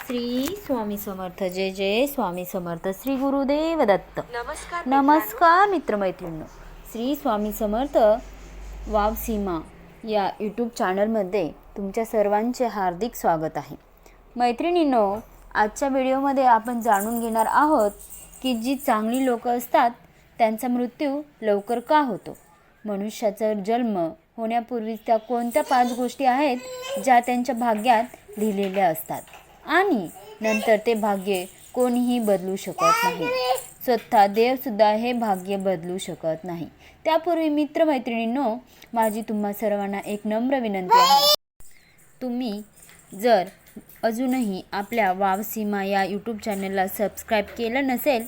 श्री स्वामी समर्थ. जय जय स्वामी समर्थ. श्री गुरुदेव दत्त. नमस्कार मित्रमैत्रिणींनो. श्री स्वामी समर्थ वाव सीमा या यूट्यूब चॅनलमध्ये तुमच्या सर्वांचे हार्दिक स्वागत आहे. मैत्रिणींनो, आजच्या व्हिडिओमध्ये आपण जाणून घेणार आहोत की जी चांगली लोक असतात त्यांचा मृत्यू लवकर का होतो. मनुष्याचा जन्म होण्यापूर्वीच त्या कोणत्या 5 गोष्टी आहेत ज्या त्यांच्या भाग्यात लिहिलेल्या असतात आणि नंतर ते भाग्य कोणीही बदलू शकत नाही. स्वतः देवसुद्धा हे भाग्य बदलू शकत नाही. त्यापूर्वी मित्रमैत्रिणींनो, माझी तुम्हा सर्वांना एक नम्र विनंती आहे. तुम्ही जर अजूनही आपल्या वाव सीमा या यूट्यूब चॅनलला सबस्क्राईब केलं नसेल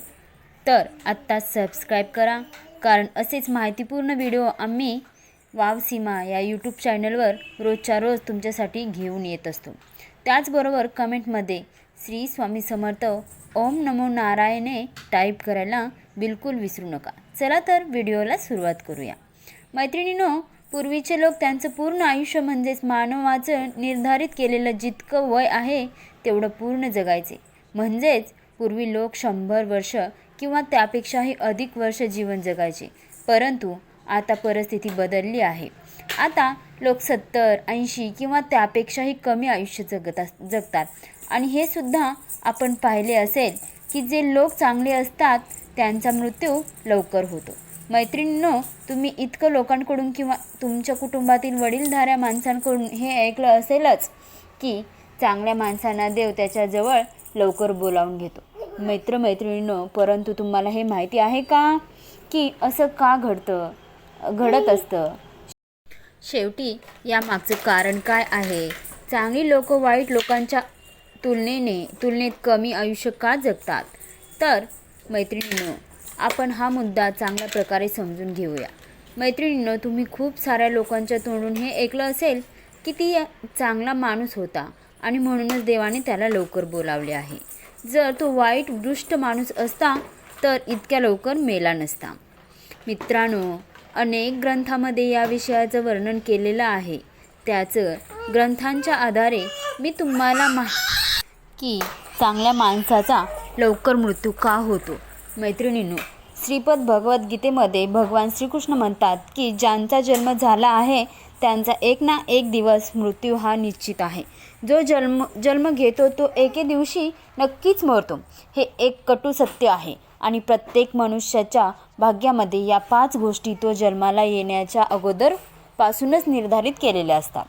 तर आत्ताच सबस्क्राईब करा, कारण असेच माहितीपूर्ण व्हिडिओ आम्ही वाव सीमा या यूट्यूब चॅनलवर रोजच्या रोज तुमच्यासाठी घेऊन येत असतो. त्याचबरोबर कमेंटमध्ये श्री स्वामी समर्थ ओम नमो नारायणे टाईप करायला बिलकुल विसरू नका. चला तर व्हिडिओला सुरुवात करूया. मैत्रिणींनो, पूर्वीचे लोक त्यांचं पूर्ण आयुष्य म्हणजेच मानवाचं निर्धारित केलेलं जितकं वय आहे तेवढं पूर्ण जगायचे. म्हणजेच पूर्वी लोक 100 वर्ष किंवा त्यापेक्षाही अधिक वर्ष जीवन जगायचे. परंतु आता परिस्थिती बदलली आहे. आता लोक 70, 80 किंवा त्यापेक्षाही कमी आयुष्य जगतात आणि हे सुद्धा आपण पाहिले असेल की जे लोक चांगले असतात त्यांचा मृत्यू लवकर होतो. मैत्रिणींनो, तुम्ही इतकं लोकांकडून किंवा तुमच्या कुटुंबातील वडीलधाऱ्या माणसांकडून हे ऐकलं असेलच की चांगल्या माणसांना देव त्याच्याजवळ लवकर बोलावून घेतो. मैत्रिणींनो, परंतु तुम्हाला हे माहिती आहे का की असं का घडत असतं? शेवटी यामागचं कारण काय आहे? चांगली लोक वाईट लोकांच्या तुलनेत कमी आयुष्य का जगतात? तर मैत्रिणींनो, आपण हा मुद्दा चांगल्या प्रकारे समजून घेऊया. मैत्रिणींनो, तुम्ही खूप साऱ्या लोकांच्या तोंडून हे ऐकलं असेल की ती चांगला माणूस होता आणि म्हणूनच देवाने त्याला लवकर बोलावले आहे. जर तो वाईट दुष्ट माणूस असता तर इतक्या लवकर मेला नसता. मित्रांनो, अनेक ग्रंथामध्ये या विषयाचं वर्णन केलेलं आहे. त्याचं ग्रंथांच्या आधारे मी तुम्हाला की चांगल्या माणसाचा लवकर मृत्यू का होतो. मैत्रिणींनो, श्रीपद भगवद्गीतेमध्ये भगवान श्रीकृष्ण म्हणतात की ज्यांचा जन्म झाला आहे त्यांचा एक ना एक दिवस मृत्यू हा निश्चित आहे. जो जन्म घेतो तो एके दिवशी नक्कीच मरतो. हे एक कटू सत्य आहे आणि प्रत्येक मनुष्याच्या भाग्यामध्ये या 5 गोष्टी तो जन्माला येण्याच्या अगोदरपासूनच निर्धारित केलेल्या असतात.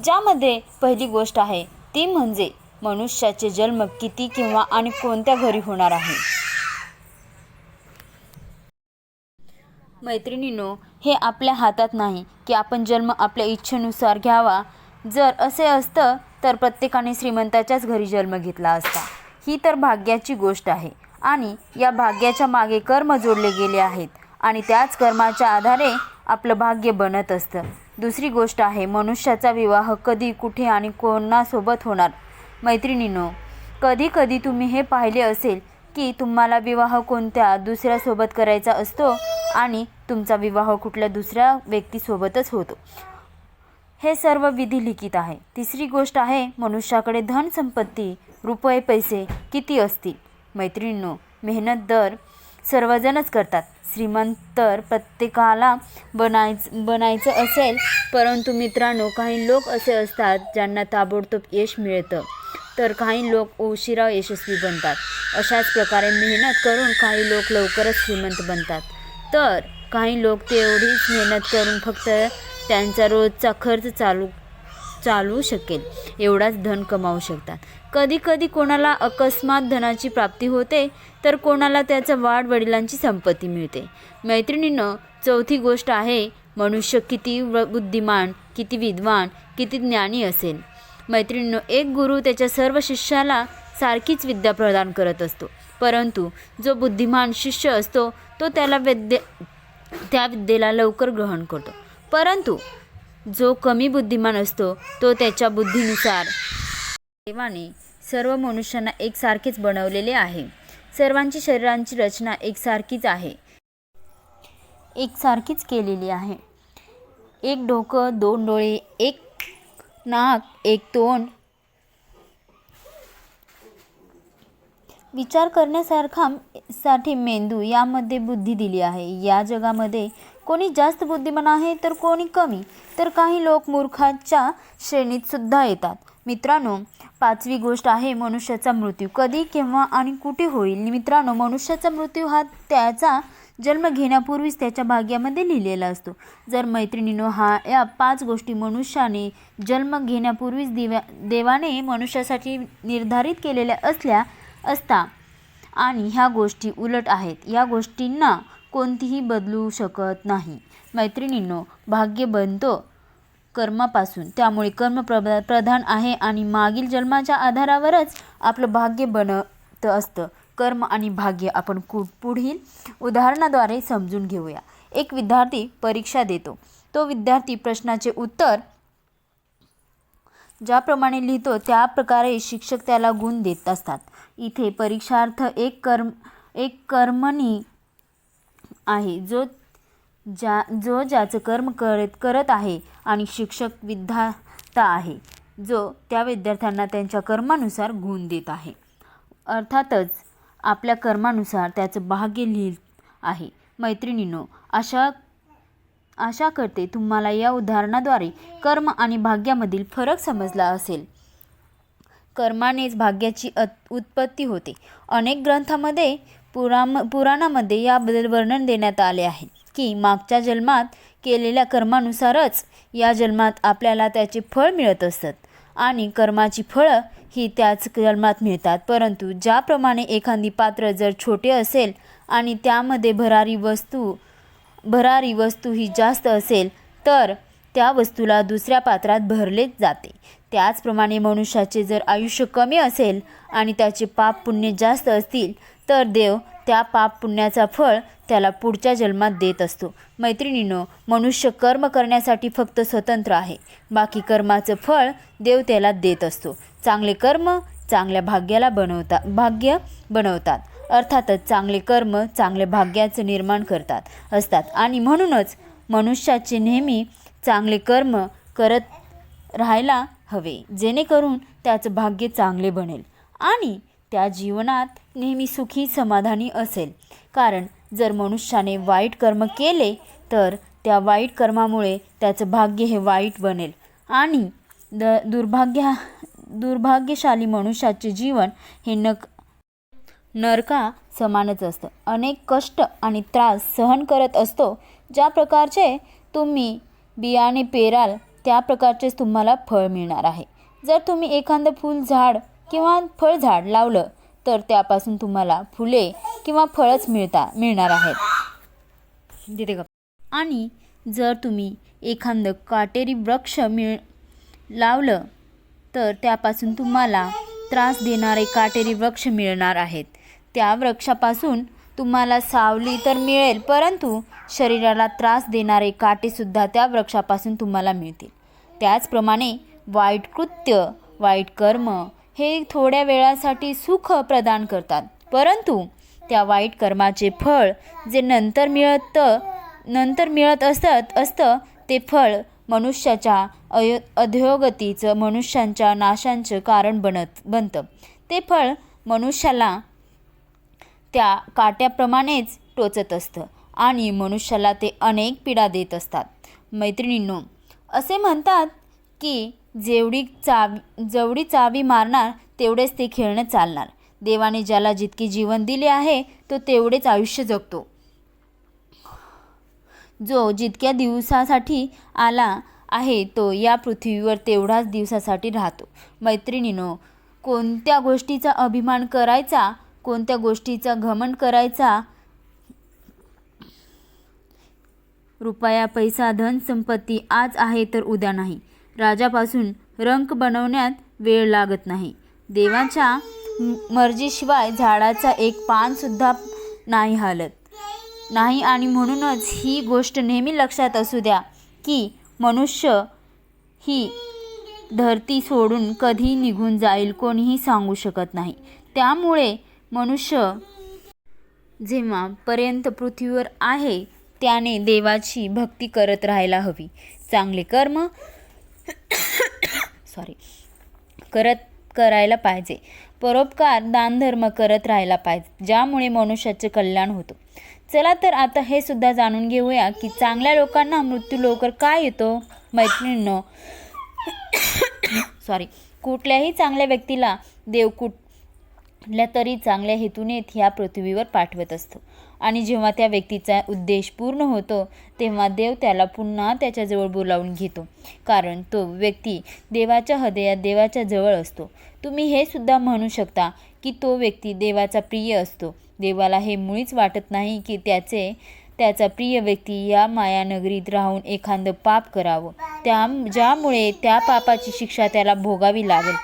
ज्यामध्ये पहिली गोष्ट आहे ती म्हणजे मनुष्याचे जन्म किती किंवा आणि कोणत्या घरी होणार आहे. मैत्रिणींनो, हे आपल्या हातात नाही की आपण जन्म आपल्या इच्छेनुसार घ्यावा. जर असे असतं तर प्रत्येकाने श्रीमंताच्याच घरी जन्म घेतला असता. ही तर भाग्याची गोष्ट आहे आणि या भाग्याच्या मागे कर्म जोडले गेले आहेत आणि त्याच कर्माच्या आधारे आपलं भाग्य बनत असतं. दुसरी गोष्ट आहे मनुष्याचा विवाह कधी, कुठे आणि कोणासोबत होणार. मैत्रिणींनो, कधी तुम्ही हे पाहिले असेल की तुम्हाला विवाह कोणत्या दुसऱ्यासोबत करायचा असतो आणि तुमचा विवाह कुठल्या दुसऱ्या व्यक्तीसोबतच होतो. हे सर्व विधी लिखित आहे. तिसरी गोष्ट आहे मनुष्याकडे धन संपत्ती, रुपये पैसे किती असतील. मैत्रिणींनो, मेहनत दर सर्वजणच करतात. श्रीमंत तर प्रत्येकाला बनायचं असेल, परंतु मित्रांनो, काही लोक असे असतात ज्यांना ताबडतोब यश मिळतं तर काही लोक उशिरा यशस्वी बनतात. अशाच प्रकारे मेहनत करून काही लोक लवकरच श्रीमंत बनतात, तर काही लोक तेवढीच मेहनत करून फक्त त्यांचा रोजचा खर्च चालू शकेल एवढाच धन कमावू शकतात. कधी कोणाला अकस्मात धनाची प्राप्ती होते तर कोणाला त्याच्या वाडवडिलांची संपत्ती मिळते. मैत्रिणींनो, चौथी गोष्ट आहे मनुष्य किती बुद्धिमान, किती विद्वान, किती ज्ञानी असेल. मैत्रिणींनो, एक गुरु त्याच्या सर्व शिष्याला सारखीच विद्या प्रदान करत असतो, परंतु जो बुद्धिमान शिष्य असतो तो त्या विद्येला लवकर ग्रहण करतो. परंतु जो कमी बुद्धिमान असतो तो त्याच्या बुद्धीनुसार. देवाने सर्व मनुष्यांना एकसारखेच बनवलेले आहे. सर्वांची शरीरांची रचना एकसारखीच आहे, एकसारखीच केलेली आहे. एक डोकं, 2 डोळे, एक नाक, एक तोंड, विचार करण्यासाठी मेंदू यामध्ये बुद्धी दिली आहे. या जगामध्ये कोणी जास्त बुद्धिमान आहे तर कोणी कमी, तर काही लोक मूर्खाच्या श्रेणीत सुद्धा येतात. मित्रांनो, 5वी गोष्ट आहे मनुष्याचा मृत्यू. कधी, केव्हा आणि कुठे होईल? मित्रांनो, मनुष्याचा मृत्यू हा त्याचा जन्म घेण्यापूर्वीच त्याच्या भाग्यामध्ये लिहिलेला असतो. जर मैत्रिणींनो, या 5 गोष्टी मनुष्याने जन्म घेण्यापूर्वीच देवाने मनुष्यासाठी निर्धारित केलेल्या असता आणि ह्या गोष्टी उलट आहेत, या गोष्टींना कोणतीही बदलू शकत नाही. मैत्रिणींनो, भाग्य बनतो कर्मापासून, त्यामुळे कर्म प्रधान आहे आणि मागील जन्माच्या आधारावरच आपलं भाग्य बनत असतं. कर्म आणि भाग्य आपण पुढील उदाहरणाद्वारे समजून घेऊया. एक विद्यार्थी परीक्षा देतो. तो विद्यार्थी प्रश्नाचे उत्तर ज्याप्रमाणे लिहितो त्या प्रकारे शिक्षक त्याला गुण देत असतात. इथे परीक्षार्थ एक कर्मणी आहे जो ज्याचं कर्म करत आहे आणि शिक्षक विधाता आहे जो त्या विद्यार्थ्यांना त्यांच्या कर्मानुसार गुण देत आहे. अर्थातच आपल्या कर्मानुसार त्याचं भाग्य लिहित आहे. मैत्रिणींनो, आशा करते तुम्हाला या उदाहरणाद्वारे कर्म आणि भाग्यामधील फरक समजला असेल. कर्मानेच भाग्याची उत्पत्ती होते. अनेक ग्रंथांमध्ये पुराणामध्ये याबद्दल वर्णन देण्यात आले आहे की मागच्या जन्मात केलेल्या कर्मानुसारच या जन्मात आपल्याला त्याचे फळ मिळत असतात आणि कर्माची फळं ही त्याच जन्मात मिळतात. परंतु ज्याप्रमाणे एखादी पात्र जर छोटे असेल आणि त्यामध्ये भरारी वस्तू ही जास्त असेल तर त्या वस्तूला दुसऱ्या पात्रात भरले जाते. त्याचप्रमाणे मनुष्याचे जर आयुष्य कमी असेल आणि त्याचे पाप पुण्य जास्त असतील तर देव त्या पाप पुण्याचा फळ त्याला पुढच्या जन्मात देत असतो. मैत्रिणींनो, मनुष्य कर्म करण्यासाठी फक्त स्वतंत्र आहे. बाकी कर्माचं फळ देव त्याला देत असतो. चांगले कर्म चांगल्या भाग्य बनवतात. अर्थातच चांगले कर्म चांगल्या भाग्याचं निर्माण करतात असतात आणि म्हणूनच मनुष्याचे नेहमी चांगले कर्म करत राहायला हवे, जेणेकरून त्याचं भाग्य चांगले बनेल आणि त्या जीवनात नेहमी सुखी समाधानी असेल. कारण जर मनुष्याने वाईट कर्म केले तर त्या वाईट कर्मामुळे त्याचं भाग्य हे वाईट बनेल आणि दुर्भाग्यशाली मनुष्याचे जीवन हे नरका समानच असतं. अनेक कष्ट आणि त्रास सहन करत असतो. ज्या प्रकारचे तुम्ही बियाणे पेराल त्या प्रकारचेच तुम्हाला फळ मिळणार आहे. जर तुम्ही एखादं फुलझाड किंवा फळझाड लावलं तर त्यापासून तुम्हाला फुले किंवा फळच मिळणार आहेत. आणि जर तुम्ही एखादं काटेरी वृक्ष लावलं तर त्यापासून तुम्हाला त्रास देणारे काटेरी वृक्ष मिळणार आहेत. त्या वृक्षापासून तुम्हाला सावली तर मिळेल, परंतु शरीराला त्रास देणारे काटेसुद्धा त्या वृक्षापासून तुम्हाला मिळतील. त्याचप्रमाणे वाईट कृत्य, वाईट कर्म हे थोड्या वेळासाठी सुख प्रदान करतात, परंतु त्या वाईट कर्माचे फळ जे नंतर मिळत असतं ते फळ मनुष्याच्या अधोगतीचं, मनुष्यांच्या नाशांचं कारण बनतं. ते फळ मनुष्याला त्या काट्याप्रमाणेच टोचत असतं आणि मनुष्याला ते अनेक पीडा देत असतात. मैत्रिणींनो, असे म्हणतात की जेवढी चावी मारणार तेवढेच ते खेळणं चालणार. देवाने ज्याला जितके जीवन दिले आहे तो तेवढेच आयुष्य जगतो. जो जितक्या दिवसासाठी आला आहे तो या पृथ्वीवर तेवढाच दिवसासाठी राहतो. मैत्रिणींनो, कोणत्या गोष्टीचा अभिमान करायचा, कोणत्या गोष्टीचा घमंड करायचा? रुपया, पैसा, धन संपत्ती आज आहे तर उद्या नाही. राजापासून रंक बनवण्यात वेळ लागत नाही. देवाच्या मर्जीशिवाय झाडाचा एक पान सुद्धा नाही हालत नाही. आणि म्हणूनच ही गोष्ट नेहमी लक्षात असू द्या की मनुष्य ही धरती सोडून कधी निघून जाईल कोणीही सांगू शकत नाही. त्यामुळे मनुष्य जेव्हा पर्यंत पृथ्वीवर आहे त्याने देवाची भक्ती करत राहायला हवी. चांगले कर्म करायला पाहिजे. परोपकार दानधर्म करत राहायला पाहिजे, ज्यामुळे मनुष्याचे कल्याण होतं. चला तर आता हे सुद्धा जाणून घेऊया की चांगल्या लोकांना मृत्यू लवकर का येतो. मैत्रिणींनो, कुठल्याही चांगल्या व्यक्तीला देव कुठल्या तरी चांगल्या हेतूने ह्या पृथ्वीवर पाठवत असतो आणि जेव्हा त्या व्यक्तीचा उद्देश पूर्ण होतो तेव्हा देव त्याला पुन्हा त्याच्याजवळ बोलावून घेतो, कारण तो व्यक्ती देवाच्या हृदयात देवाच्या जवळ असतो. तुम्ही हे सुद्धा म्हणू शकता की तो व्यक्ती देवाचा प्रिय असतो. देवाला हे मुळीच वाटत नाही की त्याचा प्रिय व्यक्ती या मायानगरीत राहून एखादं पाप करावं, ज्यामुळे त्या पापाची शिक्षा त्याला भोगावी लागेल.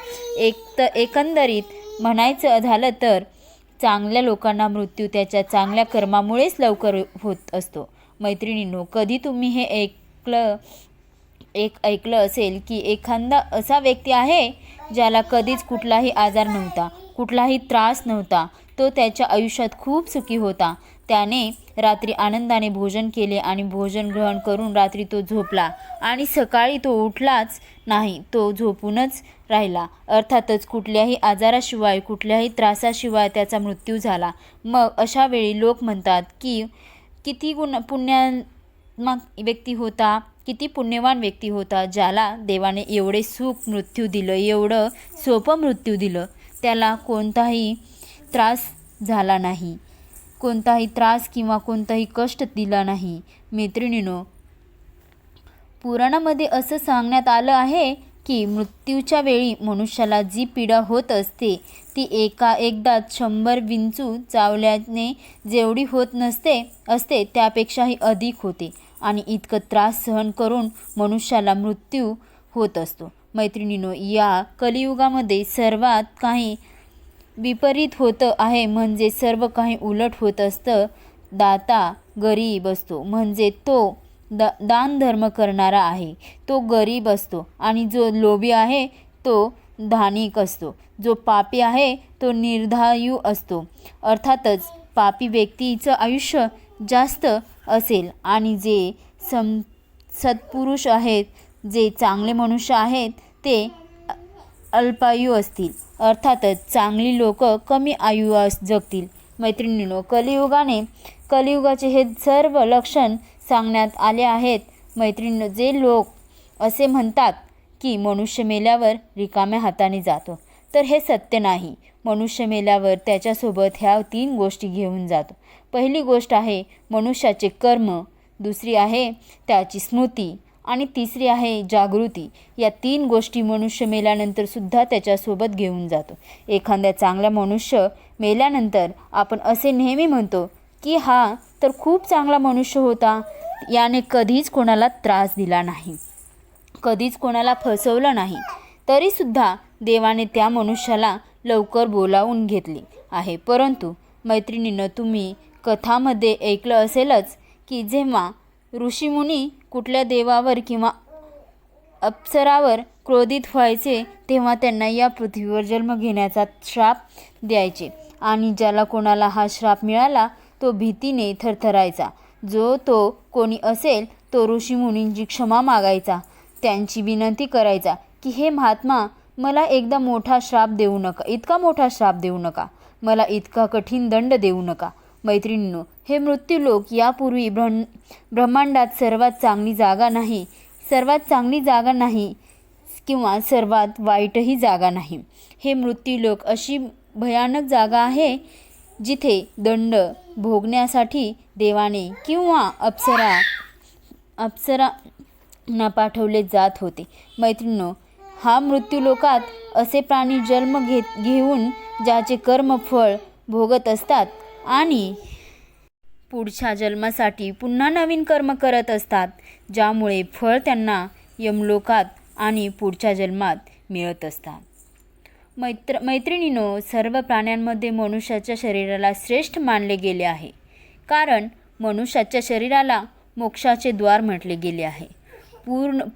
एकंदरीत म्हणायचं झालं तर चांगल्या लोकांना मृत्यू त्याच्या चांगल्या कर्मामुळेच लवकर होत असतो. मैत्रिणींनो, कधी तुम्ही हे ऐकलं असेल की एखादा असा व्यक्ती आहे ज्याला कधीच कुठलाही आजार नव्हता, कुठलाही त्रास नव्हता, तो त्याच्या आयुष्यात खूप सुखी होता. त्याने रात्री आनंदाने भोजन केले आणि भोजन ग्रहण करून रात्री तो झोपला आणि सकाळी तो उठलाच नाही, तो झोपूनच राहिला. अर्थातच कुठल्याही आजाराशिवाय कुठल्याही त्रासाशिवाय त्याचा मृत्यू झाला. मग अशा वेळी लोक म्हणतात की किती पुण्यवान व्यक्ती होता ज्याला देवाने एवढे सुख मृत्यू दिलं, एवढं सोपं मृत्यू दिलं, त्याला कोणताही त्रास झाला नाही, कोणताही त्रास किंवा कोणताही कष्ट दिला नाही. मैत्रिणींनो, पुराणामध्ये असं सांगण्यात आलं आहे की मृत्यूच्या वेळी मनुष्याला जी पीडा होत असते ती एकदाच 100 विंचू चावल्याने जेवढी होत असते त्यापेक्षाही अधिक होते आणि इतकं त्रास सहन करून मनुष्याला मृत्यू होत असतो. मैत्रिणींनो, या कलियुगामध्ये सर्वात काही विपरीत होतं आहे, म्हणजे सर्व काही उलट होत असतं. दाता गरीब असतो, म्हणजे तो दानधर्म करणारा आहे, तो गरीब असतो, आणि जो लोभी आहे तो धानिक असतो, जो पापी आहे तो निर्दयी असतो. अर्थातच पापी व्यक्तीचं आयुष्य जास्त असेल आणि जे सत्पुरुष आहेत, जे चांगले मनुष्य आहेत, ते अल्पायू असतील. अर्थातच चांगली लोक कमी आयु जगतील. मैत्रिणींनो, कलियुगाचे हे सर्व लक्षण सांगण्यात आले आहेत. मैत्रिणींनो, जे लोक असे म्हणतात की मनुष्य मेल्यावर रिकाम्या हाताने जातो, तर हे सत्य नाही. मनुष्य मेल्यावर त्याच्यासोबत ह्या 3 गोष्टी घेऊन जातो. पहिली गोष्ट आहे मनुष्याचे कर्म, दुसरी आहे त्याची स्मृती आणि तिसरी आहे जागृती. या 3 गोष्टी मनुष्य मेल्यानंतर सुद्धा त्याच्यासोबत घेऊन जातो. एखाद्या चांगला मनुष्य मेल्यानंतर आपण असे नेहमी म्हणतो की हा तर खूप चांगला मनुष्य होता, याने कधीच कोणाला त्रास दिला नाही, कधीच कोणाला फसवलं नाही, तरीसुद्धा देवाने त्या मनुष्याला लवकर बोलावून घेतले आहे. परंतु मैत्रिणींनो, तुम्ही कथामध्ये ऐकलं असेलच की जेव्हा ऋषीमुनी कुठल्या देवावर किंवा अप्सरावर क्रोधित व्हायचे तेव्हा त्यांना या पृथ्वीवर जन्म घेण्याचा श्राप द्यायचे, आणि ज्याला कोणाला हा श्राप मिळाला तो भीतीने थरथरायचा. जो तो कोणी असेल तो ऋषीमुनींची क्षमा मागायचा, त्यांची विनंती करायचा की हे महात्मा, मला एकदा मोठा श्राप देऊ नका, इतका मोठा श्राप देऊ नका, मला इतका कठीण दंड देऊ नका. मैत्रिणींनो, हे मृत्यूलोक यापूर्वी ब्रह्मांडात सर्वात चांगली जागा नाही किंवा सर्वात वाईटही जागा नाही. हे मृत्यूलोक अशी भयानक जागा आहे जिथे दंड भोगण्यासाठी देवाने किंवा अप्सरांना पाठवले जात होते. मैत्रिणींनो, हा मृत्यूलोकात असे प्राणी जन्म घेऊन ज्याचे कर्मफळ भोगत असतात आणि पुढच्या जन्मासाठी पुन्हा नवीन कर्म करत असतात, ज्यामुळे फळ त्यांना यमलोकात आणि पुढच्या जन्मात मिळत असतात. मैत्रिणींनो, सर्व प्राण्यांमध्ये मनुष्याच्या शरीराला श्रेष्ठ मानले गेले आहे, कारण मनुष्याच्या शरीराला मोक्षाचे द्वार म्हटले गेले आहे.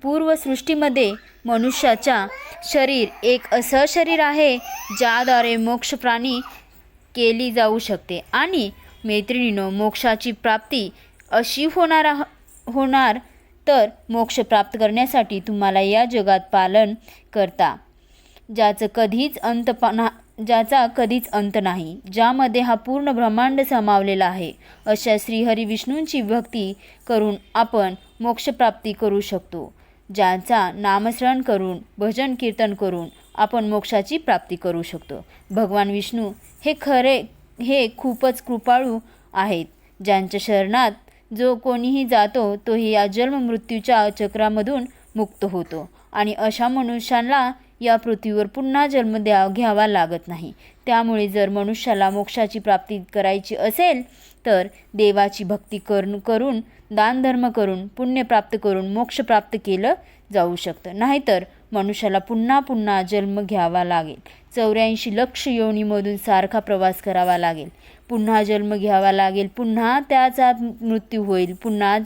पूर्वसृष्टीमध्ये मनुष्याचा शरीर एक असं शरीर आहे ज्याद्वारे मोक्ष प्राप्ती केली जाऊ शकते. आणि मैत्रिणींनो, मोक्षाची प्राप्ती अशी होणार तर मोक्ष प्राप्त करण्यासाठी तुम्हाला या जगात पालन करता ज्याचा कधीच अंत नाही, ज्यामध्ये हा पूर्ण ब्रह्मांड सामावलेला आहे, अशा श्रीहरी विष्णूंची भक्ती करून आपण मोक्षप्राप्ती करू शकतो. ज्याचा नामस्मरण करून भजन कीर्तन करून आपण मोक्षाची प्राप्ती करू शकतो. भगवान विष्णू हे खूपच कृपाळू आहेत. ज्यांच्या शरणात जो कोणीही जातो तोही या जन्ममृत्यूच्या चक्रामधून मुक्त होतो आणि अशा मनुष्याला या पृथ्वीवर पुन्हा जन्म घ्यावा लागत नाही. त्यामुळे जर मनुष्याला मोक्षाची प्राप्ती करायची असेल तर देवाची भक्ती करून दानधर्म करून पुण्य प्राप्त करून मोक्ष प्राप्त केलं जाऊ शकतं. नाहीतर मनुष्याला पुन्हा पुन्हा जन्म घ्यावा लागेल. 84 लक्ष योनीमधून सारखा प्रवास करावा लागेल. पुन्हा जन्म घ्यावा लागेल. पुन्हा त्याचा मृत्यू होईल. पुन्हा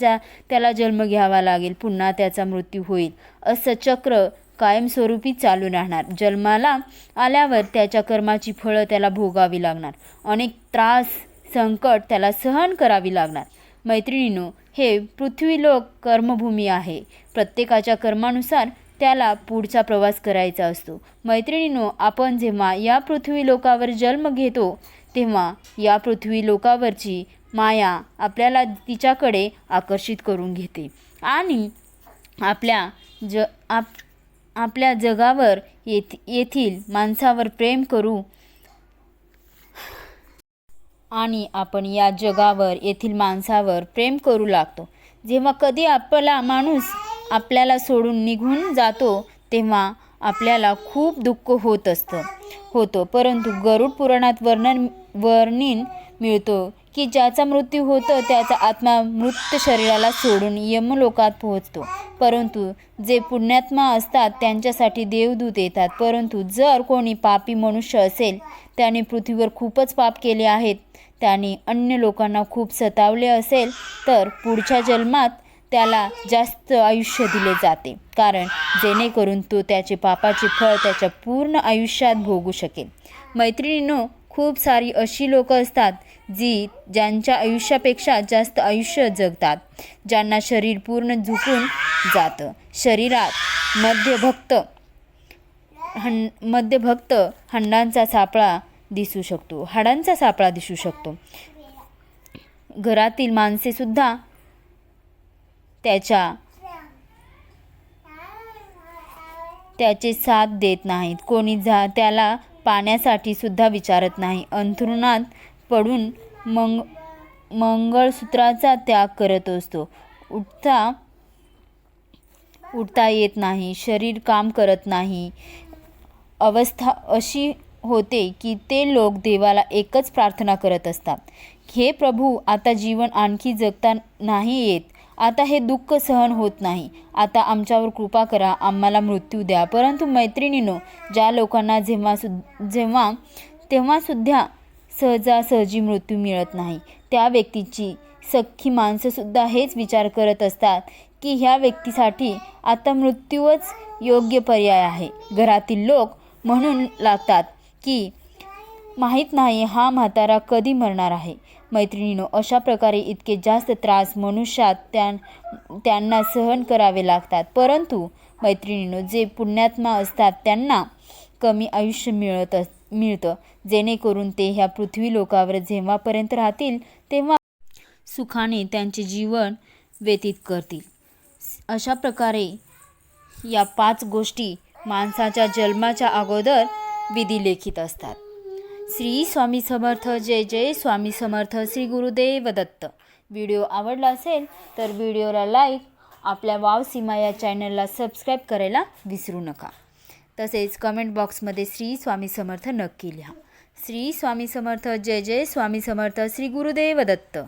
त्याला जन्म घ्यावा लागेल. पुन्हा त्याचा मृत्यू होईल. असं चक्र कायमस्वरूपी चालू राहणार. जन्माला आल्यावर त्याच्या कर्माची फळं त्याला भोगावी लागणार. अनेक त्रास संकट त्याला सहन करावी लागणार. मैत्रिणींनो, हे पृथ्वीलोक कर्मभूमी आहे. प्रत्येकाच्या कर्मानुसार त्याला पुढचा प्रवास करायचा असतो. मैत्रिणींनो, आपण जेव्हा या पृथ्वीलोकावर जन्म घेतो तेव्हा या पृथ्वीलोकावरची माया आपल्याला तिच्याकडे आकर्षित करून घेते आणि आपल्या जगावर येथील माणसावर प्रेम करू आणि आपण या जगावर येथील माणसावर प्रेम करू लागतो. जेव्हा कधी आपला माणूस आपल्याला सोडून निघून जातो तेव्हा आपल्याला खूप दुःख होतं. परंतु गरुड पुराणात वर्णन मिळतो की ज्याचा मृत्यू होतो त्याचा आत्मा मृत शरीराला सोडून यमलोकात पोहोचतो. परंतु जे पुण्यात्मा असतात त्यांच्यासाठी देवदूत येतात. परंतु जर कोणी पापी मनुष्य असेल, त्याने पृथ्वीवर खूपच पाप केले आहेत, त्याने अन्य लोकांना खूप सतावले असेल तर पुढच्या जन्मात त्याला जास्त आयुष्य दिले जाते, कारण जेणेकरून तो त्याचे पापाचे फळ त्याच्या पूर्ण आयुष्यात भोगू शकेल. मैत्रिणींनो, खूप सारी अशी लोक असतात ज्यांच्या आयुष्यापेक्षा जास्त आयुष्य जगतात, ज्यांना शरीर पूर्ण झुकून जातं. शरीरात मध्यभक्त हाडांचा सापळा दिसू शकतो. घरातील माणसे सुद्धा त्याचे साथ देत नाहीत. कोणी त्याला पाण्यासाठी सुद्धा विचारत नाही. अंथरुणात पडून मंगळसूत्राचा त्याग करत असतो. उठता येत नाही. शरीर काम करत नाही. अवस्था अशी होते की ते लोक देवाला एकच प्रार्थना करत असतात, हे प्रभू, आता जीवन आणखी जगता नाही येत. आता हे दुःख सहन होत नाही. आता आमच्यावर कृपा करा. आम्हाला मृत्यू द्या. परंतु मैत्रिणींनो, ज्या लोकांना तेव्हा सुद्धा सहजासहजी मृत्यू मिळत नाही, त्या व्यक्तीची सख्खी माणसंसुद्धा हेच विचार करत असतात की ह्या व्यक्तीसाठी आता मृत्यूच योग्य पर्याय आहे. घरातील लोक म्हणू लागतात की माहीत नाही हा म्हातारा कधी मरणार आहे. मैत्रिणींनो, अशा प्रकारे इतके जास्त त्रास मनुष्यात त्यांना सहन करावे लागतात. परंतु मैत्रिणींनो, जे पुण्यात्मा असतात त्यांना कमी आयुष्य मिळतं, जेणेकरून ते ह्या पृथ्वी लोकावर जेव्हापर्यंत राहतील तेव्हा सुखाने त्यांचे जीवन व्यतीत करतील. अशा प्रकारे या 5 गोष्टी माणसाच्या जन्माच्या अगोदर विधिलिखित असतात. श्री स्वामी समर्थ. जय जय स्वामी समर्थ. श्री गुरुदेव दत्त. व्हिडिओ आवडला असेल तर व्हिडिओला लाईक, आपल्या वाव सीमा या चॅनलला सबस्क्राईब करायला विसरू नका. तसेच कमेंट बॉक्समध्ये श्री स्वामी समर्थ नक्की लिहा. श्री स्वामी समर्थ. जय जय स्वामी समर्थ. श्री गुरुदेव दत्त.